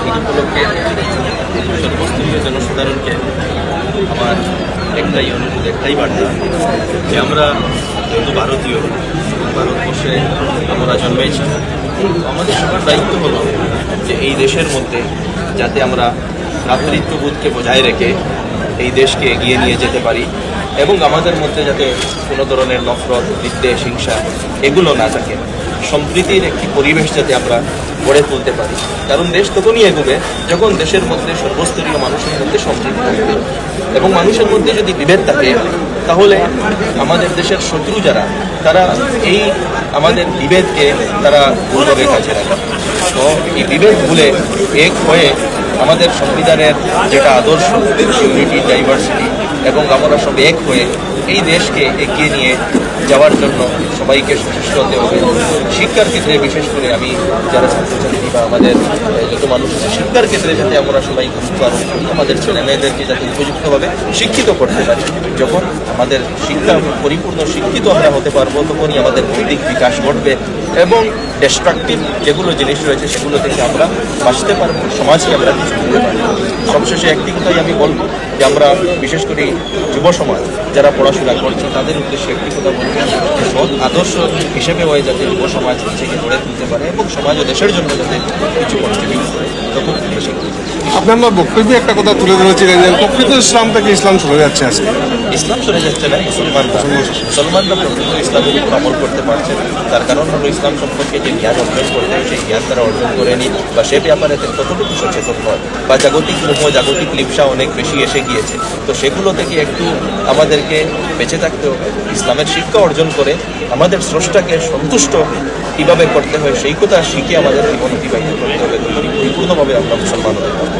এই উপলক্ষে সর্বস্তরীয় জনসাধারণকে আমার একটাই অনুরোধ, একটাই বার্তা যে আমরা যেহেতু ভারতীয়, ভারতবর্ষে আমরা জন্মেছি, আমাদের সবার দায়িত্ব হলো যে এই দেশের মধ্যে যাতে আমরা ভ্রাতৃত্ববোধকে বজায় রেখে এই দেশকে এগিয়ে নিয়ে যেতে পারি এবং আমাদের মধ্যে যাতে কোনো ধরনের নফরত, বিদ্বেষ, হিংসা এগুলো না থাকে, সম্প্রীতির একটি পরিবেশ যাতে আমরা গড়ে তুলতে পারি। কারণ দেশ তখনই এগোবে যখন দেশের মধ্যে সর্বস্তরীয় মানুষের মধ্যে সম্প্রীতি থাকবে এবং মানুষের মধ্যে যদি বিভেদ থাকে তাহলে আমাদের দেশের শত্রু যারা তারা এই আমাদের বিভেদকে তারা ভুলভাবে কাজে রাখে। তো এই বিভেদ ভুলে এক হয়ে আমাদের সংবিধানের যেটা আদর্শ ইউনিটি, ডাইভার্সিটি এবং আমরা সব এক হয়ে এই দেশকে এগিয়ে নিয়ে যাওয়ার জন্য সবাইকে সচেষ্ট হতে হবে। শিক্ষার ক্ষেত্রে বিশেষ করে আমি যারা ছাত্রছাত্রী বা আমাদের যত মানুষ আছে শিক্ষার ক্ষেত্রে যাতে আমরা সবাই গুরুত্ব আরোপ করি, আমাদের ছেলে মেয়েদেরকে যাতে উপযুক্তভাবে শিক্ষিত করতে পারি। যখন আমাদের শিক্ষা পরিপূর্ণ শিক্ষিত আমরা হতে পারবো তখনই আমাদের বৌদ্ধিক বিকাশ ঘটবে এবং ডিস্ট্রাকটিভ যেগুলো জিনিস রয়েছে সেগুলো থেকে আমরা বাঁচতে পারবো, সমাজকে আমরা কিছু দিতে পারবো। সবশেষে একটি কথাই আমি বলবো যে আমরা বিশেষ করে যুব সমাজ যারা পড়াশোনা করছে তাদের উদ্দেশ্যে একটি কথা বলবো, সৎ আদর্শ হিসেবে হয়ে যাতে যুব সমাজ নিজেকে গড়ে তুলতে পারে এবং সমাজ ও দেশের জন্য যাতে কিছু কন্ট্রিবিউট করে তখন বেশি। আপনার বক্তব্যে একটা কথা তুলে ধরেছিলেন যে প্রকৃত ইসলাম থেকে ইসলাম সরে যাচ্ছে আজকে। ইসলাম সরে যাচ্ছে না, মুসলমানরা প্রকৃত ইসলামের উপর আমল করতে পারছে না। তার কারণ হলো ইসলাম সম্পর্কে যে জ্ঞান অর্জন করতে হয় সেই জ্ঞান তারা অর্জন করেনি বা সে ব্যাপারে ততটুকু সচেতন নয় বা জাগতিক জাগতিক লিপসা অনেক বেশি এসে গিয়েছে। তো সেগুলো থেকে একটু আমাদেরকে বেঁচে থাকতে হবে, ইসলামের শিক্ষা অর্জন করে আমাদের স্রষ্টাকে সন্তুষ্ট কীভাবে করতে হয় সেই কথা শিখে আমাদের জীবন অতিবাহিত করতে হবে। পরিপূর্ণভাবে আমরা মুসলমান হতে পারবো।